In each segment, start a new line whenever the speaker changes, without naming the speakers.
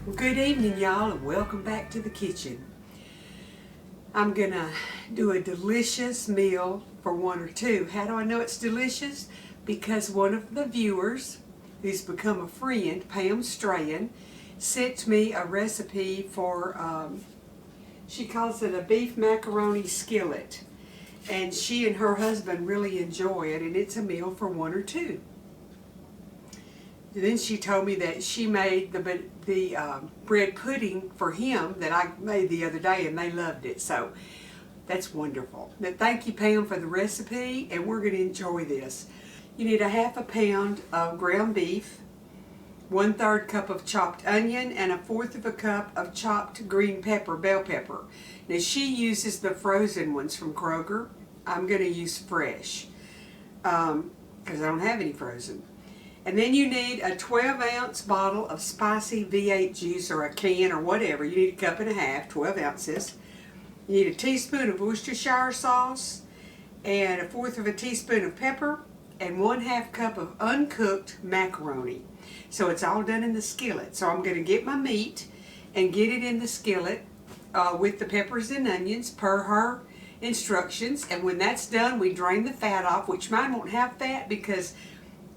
Well, good evening, y'all, and welcome back to the kitchen. I'm gonna do a delicious meal for one or two. How do I know it's delicious? Because one of the viewers, who's become a friend, Pam Strahan, sent me a recipe for, she calls it a beef macaroni skillet. And she and her husband really enjoy it, and it's a meal for one or two. Then she told me that she made the bread pudding for him that I made the other day, and they loved it. So that's wonderful. But thank you, Pam, for the recipe, and we're going to enjoy this. You need a half a pound of ground beef, 1/3 cup of chopped onion, and 1/4 cup of chopped green pepper, bell pepper. Now she uses the frozen ones from Kroger. I'm going to use fresh because I don't have any frozen. And then you need a 12-ounce bottle of spicy V8 juice, or a can, or whatever. You need a cup and a half, 12 ounces. You need a teaspoon of Worcestershire sauce, and 1/4 teaspoon of pepper, and 1/2 cup of uncooked macaroni. So it's all done in the skillet. So I'm going to get my meat and get it in the skillet with the peppers and onions per her instructions. And when that's done, we drain the fat off, which mine won't have fat because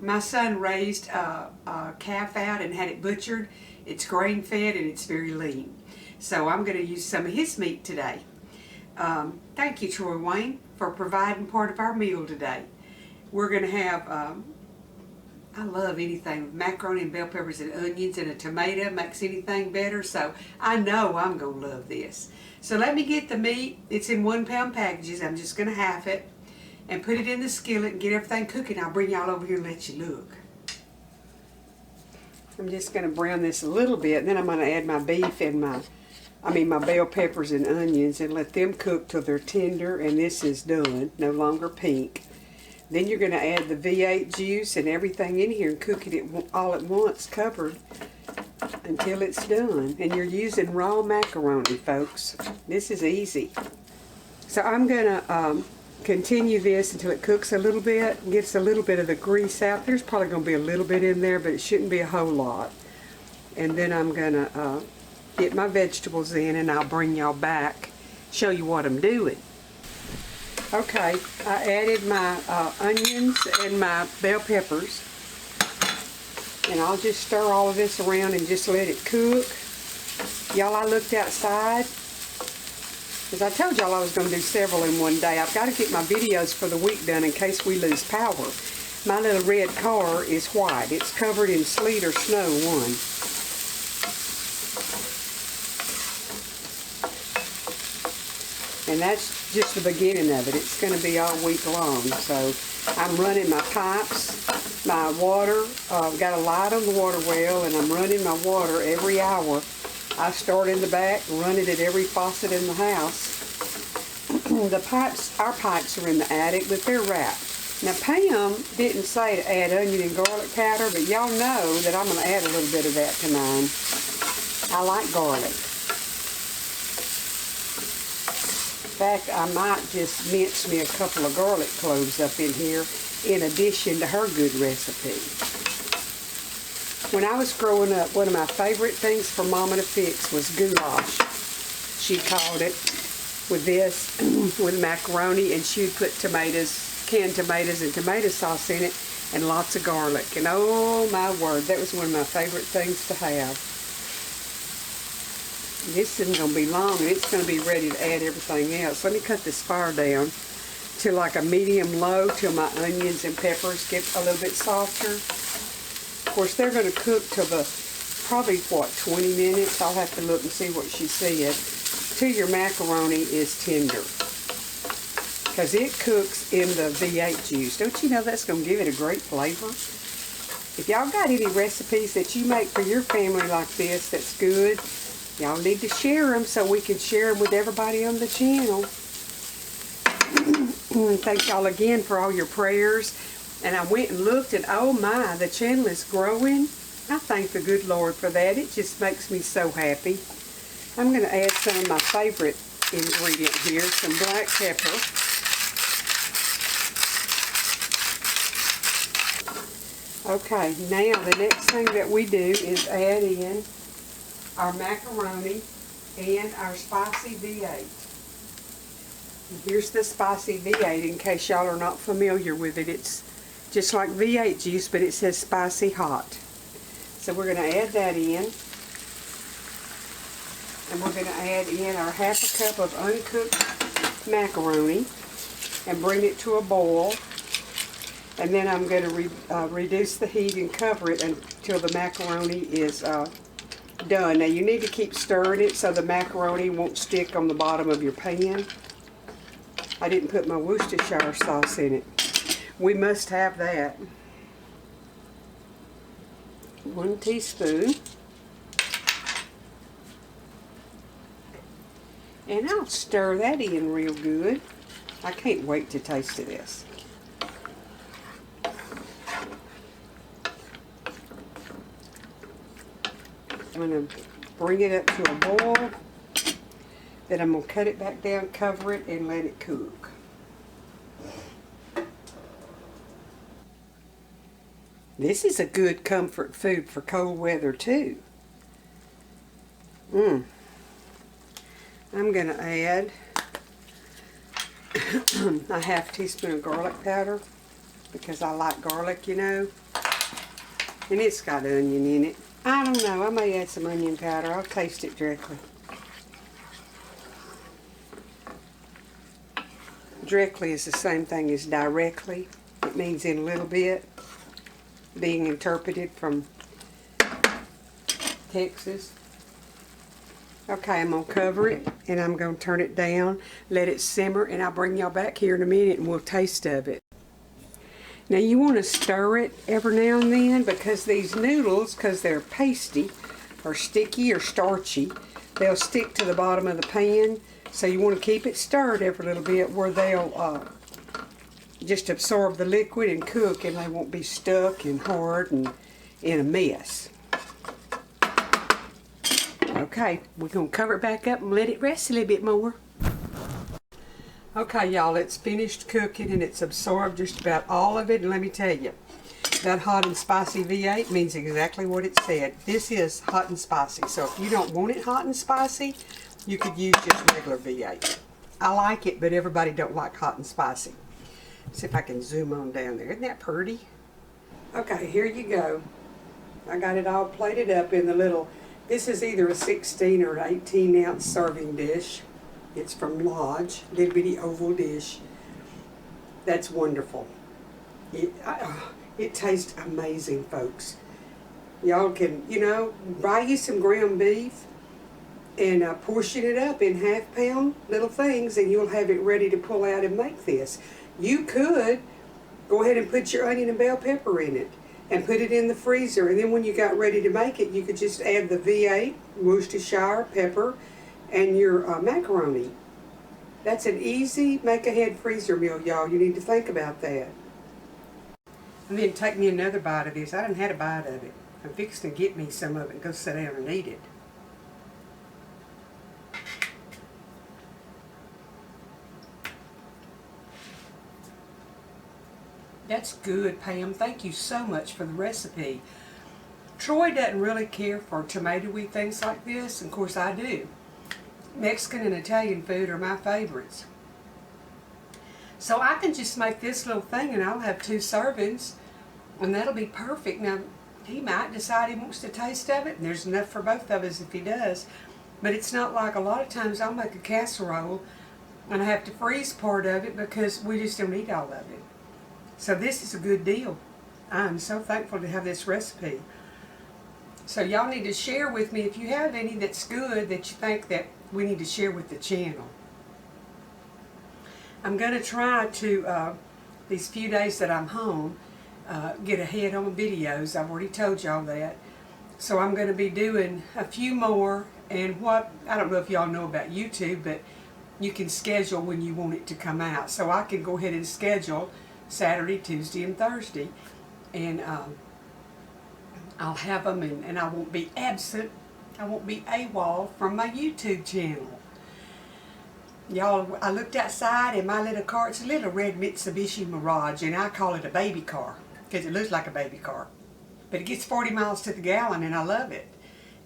my son raised a calf out and had it butchered. It's grain fed and it's very lean. So I'm going to use some of his meat today. Thank you, Troy Wayne, for providing part of our meal today. We're going to have, I love anything with macaroni and bell peppers and onions, and a tomato makes anything better. So I know I'm going to love this. So let me get the meat. It's in 1-pound packages. I'm just going to half it and put it in the skillet and get everything cooking. I'll bring y'all over here and let you look. I'm just going to brown this a little bit, and then I'm going to add my beef and my bell peppers and onions and let them cook till they're tender, and this is done, no longer pink. Then you're going to add the V8 juice and everything in here and cook it all at once, covered, until it's done. And you're using raw macaroni, folks. This is easy. So I'm going to continue this until it cooks a little bit, gets a little bit of the grease out. There's probably going to be a little bit in there, but it shouldn't be a whole lot. And then I'm going to get my vegetables in, and I'll bring y'all back, show you what I'm doing. Okay, I added my onions and my bell peppers, and I'll just stir all of this around and just let it cook. Y'all, I looked outside, because I told y'all I was going to do several in one day. I've got to get my videos for the week done in case we lose power. My little red car is white. It's covered in sleet or snow, one. And that's just the beginning of it. It's going to be all week long. So I'm running my pipes, my water. I've got a light on the water well, and I'm running my water every hour. I start in the back, running at every faucet in the house. The pipes, our pipes are in the attic, but they're wrapped. Now Pam didn't say to add onion and garlic powder, but y'all know that I'm going to add a little bit of that to mine. I like garlic. In fact, I might just mince me a couple of garlic cloves up in here in addition to her good recipe. When I was growing up, one of my favorite things for Mama to fix was goulash. She called it, with this, with macaroni, and she would put tomatoes, canned tomatoes and tomato sauce in it, and lots of garlic. And oh my word, that was one of my favorite things to have. This isn't going to be long, and it's going to be ready to add everything else. Let me cut this fire down to like a medium-low till my onions and peppers get a little bit softer. Of course, they're going to cook till probably, 20 minutes? I'll have to look and see what she said. Till your macaroni is tender. Because it cooks in the V8 juice. Don't you know that's going to give it a great flavor? If y'all got any recipes that you make for your family like this that's good, y'all need to share them so we can share them with everybody on the channel. Thank y'all again for all your prayers. And I went and looked, and oh my, the channel is growing. I thank the good Lord for that. It just makes me so happy. I'm going to add some of my favorite ingredient here, some black pepper. Okay, now the next thing that we do is add in our macaroni and our spicy V8. And here's the spicy V8 in case y'all are not familiar with it. It's just like V8 juice, but it says spicy hot. So we're going to add that in. And we're going to add in our half a cup of uncooked macaroni and bring it to a boil. And then I'm going to reduce the heat and cover it until the macaroni is done. Now you need to keep stirring it so the macaroni won't stick on the bottom of your pan. I didn't put my Worcestershire sauce in it. We must have that. 1 teaspoon. And I'll stir that in real good. I can't wait to taste of this. I'm going to bring it up to a boil. Then I'm going to cut it back down, cover it, and let it cook. This is a good comfort food for cold weather too. I'm going to add a half teaspoon of garlic powder because I like garlic, you know. And it's got onion in it. I don't know, I may add some onion powder. I'll taste it directly. Directly is the same thing as directly. It means in a little bit, being interpreted from Texas. Okay, I'm going to cover it and I'm going to turn it down, let it simmer, and I'll bring y'all back here in a minute and we'll taste of it. Now you want to stir it every now and then because these noodles, because they're pasty or sticky or starchy, they'll stick to the bottom of the pan. So you want to keep it stirred every little bit where they'll just absorb the liquid and cook, and they won't be stuck and hard and in a mess. Okay, we're going to cover it back up and let it rest a little bit more. Okay, y'all, it's finished cooking and it's absorbed just about all of it. And let me tell you, that hot and spicy V8 means exactly what it said. This is hot and spicy. So if you don't want it hot and spicy, you could use just regular V8. I like it, but everybody don't like hot and spicy. See if I can zoom on down there. Isn't that pretty? Okay, here you go. I got it all plated up in the little, this is either a 16 or an 18 ounce serving dish. It's from Lodge, little bitty oval dish. That's wonderful. It tastes amazing, folks. Y'all can, you know, buy you some ground beef and portion it up in half-pound little things, and you'll have it ready to pull out and make this. You could go ahead and put your onion and bell pepper in it and put it in the freezer, and then when you got ready to make it, you could just add the V8, Worcestershire pepper, and your macaroni. That's an easy make-ahead freezer meal, y'all. You need to think about that. And then take me another bite of this. I done had a bite of it. I'm fixing to get me some of it and go sit down and eat it. That's good, Pam. Thank you so much for the recipe. Troy doesn't really care for tomatoey things like this, and of course I do. Mexican and Italian food are my favorites. So I can just make this little thing and I'll have 2 servings, and that'll be perfect. Now, he might decide he wants to taste of it, and there's enough for both of us if he does. But it's not like a lot of times I'll make a casserole and I have to freeze part of it because we just don't eat all of it. So this is a good deal. I'm so thankful to have this recipe. So y'all need to share with me if you have any that's good that you think that we need to share with the channel. I'm going to try to, these few days that I'm home, get ahead on videos. I've already told y'all that. So I'm going to be doing a few more, and I don't know if y'all know about YouTube, but you can schedule when you want it to come out. So I can go ahead and schedule Saturday, Tuesday, and Thursday, and I'll have them, and I won't be absent. I won't be AWOL from my YouTube channel. Y'all, I looked outside and my little car, it's a little red Mitsubishi Mirage, and I call it a baby car because it looks like a baby car. But it gets 40 miles to the gallon and I love it.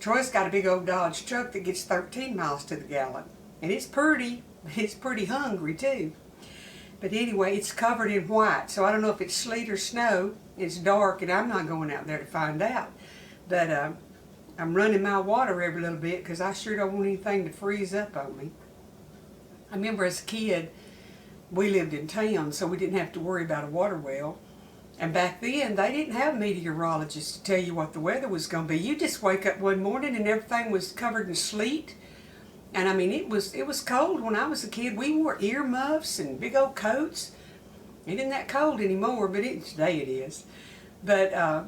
Troy's got a big old Dodge truck that gets 13 miles to the gallon. And it's pretty, but it's pretty hungry too. But anyway, it's covered in white, so I don't know if it's sleet or snow. It's dark, and I'm not going out there to find out. But I'm running my water every little bit because I sure don't want anything to freeze up on me. I remember as a kid, we lived in town, so we didn't have to worry about a water well. And back then, they didn't have meteorologists to tell you what the weather was going to be. You just wake up one morning and everything was covered in sleet. And I mean, it was cold when I was a kid. We wore earmuffs and big old coats. It isn't that cold anymore, but today it is. But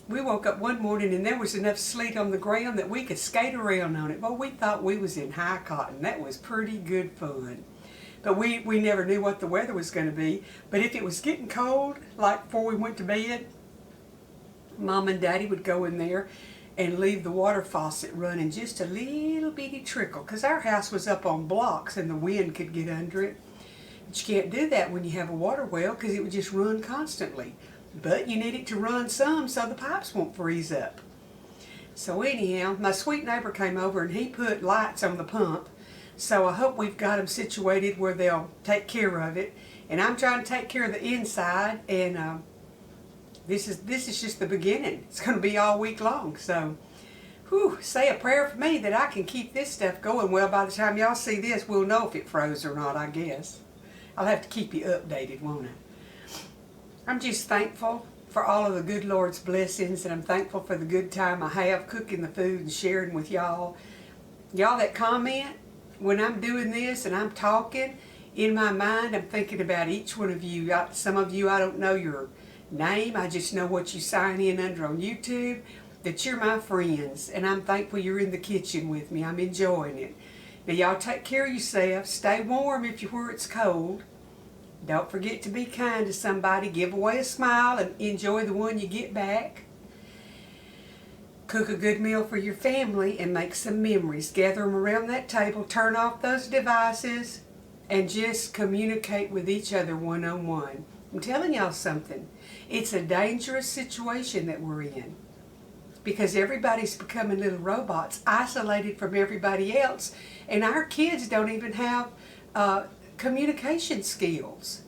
we woke up one morning and there was enough sleet on the ground that we could skate around on it. Well, we thought we was in high cotton. That was pretty good fun. But we never knew what the weather was going to be. But if it was getting cold, like before we went to bed, Mom and Daddy would go in there and leave the water faucet running just a little bitty trickle, because our house was up on blocks and the wind could get under it. But you can't do that when you have a water well because it would just run constantly. But you need it to run some so the pipes won't freeze up. So anyhow, my sweet neighbor came over and he put lights on the pump. So I hope we've got them situated where they'll take care of it. And I'm trying to take care of the inside, and this is just the beginning. It's going to be all week long. So, say a prayer for me that I can keep this stuff going. Well, by the time y'all see this, we'll know if it froze or not, I guess. I'll have to keep you updated, won't I? I'm just thankful for all of the good Lord's blessings, and I'm thankful for the good time I have cooking the food and sharing with y'all. Y'all that comment, when I'm doing this and I'm talking, in my mind I'm thinking about each one of you. Some of you I don't know your name, I just know what you sign in under on YouTube, that you're my friends, and I'm thankful you're in the kitchen with me. I'm enjoying it. Now y'all take care of yourself, stay warm if you're where it's cold. Don't forget to be kind to somebody, give away a smile and enjoy the one you get back. Cook a good meal for your family and make some memories. Gather them around that table, turn off those devices, and just communicate with each other one-on-one. I'm telling y'all something. It's a dangerous situation that we're in because everybody's becoming little robots, isolated from everybody else, and our kids don't even have communication skills.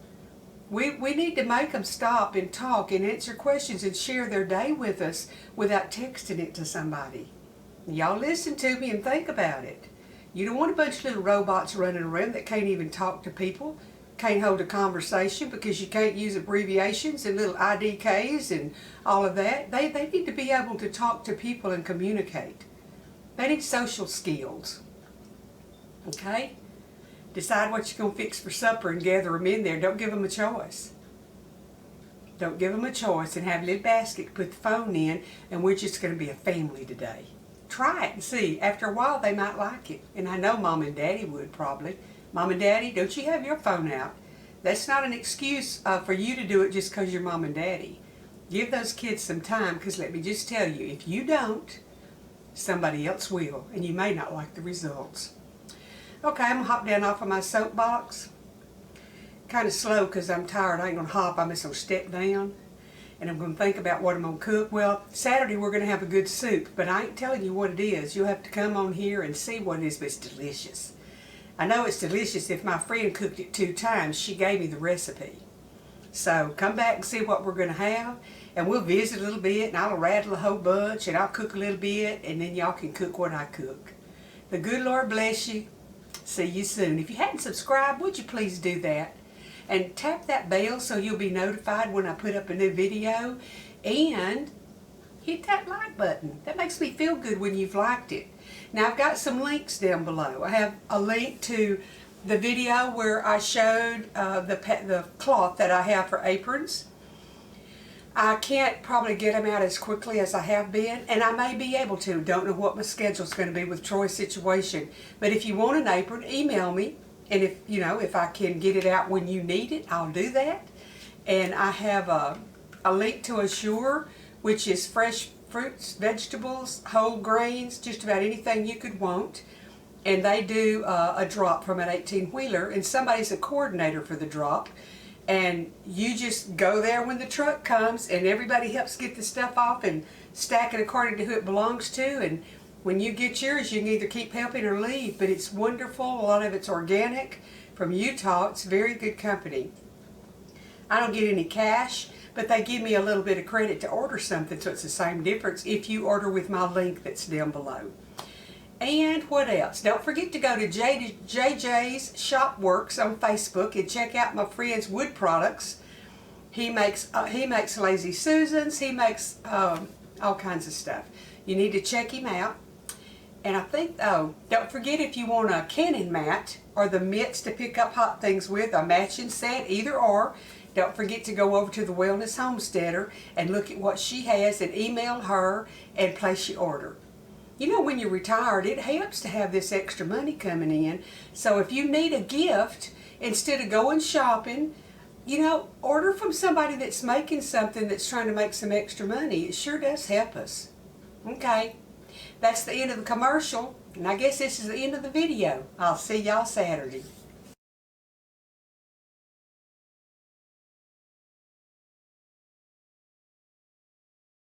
We need to make them stop and talk and answer questions and share their day with us without texting it to somebody. Y'all listen to me and think about it. You don't want a bunch of little robots running around that can't even talk to people, can't hold a conversation because you can't use abbreviations and little IDKs and all of that. They need to be able to talk to people and communicate. They need social skills. Okay? Decide what you're going to fix for supper and gather them in there. Don't give them a choice. Don't give them a choice and have a little basket to put the phone in, and we're just going to be a family today. Try it and see. After a while, they might like it. And I know Mom and Daddy would probably. Mom and Daddy, don't you have your phone out? That's not an excuse for you to do it just because you're Mom and Daddy. Give those kids some time, because let me just tell you, if you don't, somebody else will, and you may not like the results. Okay, I'm going to hop down off of my soapbox. Kind of slow because I'm tired. I ain't going to hop. I'm just going to step down. And I'm going to think about what I'm going to cook. Well, Saturday we're going to have a good soup, but I ain't telling you what it is. You'll have to come on here and see what it is, but it's delicious. I know it's delicious. If my friend cooked it 2 times, she gave me the recipe. So come back and see what we're going to have, and we'll visit a little bit, and I'll rattle a whole bunch, and I'll cook a little bit, and then y'all can cook what I cook. The good Lord bless you. See you soon. If you hadn't subscribed, would you please do that? And tap that bell so you'll be notified when I put up a new video. And hit that like button. That makes me feel good when you've liked it. Now I've got some links down below. I have a link to the video where I showed the cloth that I have for aprons. I can't probably get them out as quickly as I have been, and I may be able to. Don't know what my schedule's going to be with Troy's situation. But if you want an apron, email me, and if I can get it out when you need it, I'll do that. And I have a link to Azure, which is fresh fruits, vegetables, whole grains, just about anything you could want. And they do a drop from an 18-wheeler, and somebody's a coordinator for the drop. And you just go there when the truck comes, and everybody helps get the stuff off and stack it according to who it belongs to, and When you get yours, you can either keep helping or leave, but it's wonderful. A lot of it's organic from Utah. It's very good company. I don't get any cash, but they give me a little bit of credit to order something, so it's the same difference if you order with my link that's down below. And what else? Don't forget to go to JJ's Shopworks on Facebook and check out my friend's wood products. He makes Lazy Susans. He makes all kinds of stuff. You need to check him out. And I think, don't forget if you want a cannon mat or the mitts to pick up hot things with, a matching set, either or. Don't forget to go over to the Wellness Homesteader and look at what she has and email her and place your order. You know, when you're retired, it helps to have this extra money coming in. So if you need a gift, instead of going shopping, you know, order from somebody that's making something that's trying to make some extra money. It sure does help us. Okay, that's the end of the commercial, and I guess this is the end of the video. I'll see y'all Saturday.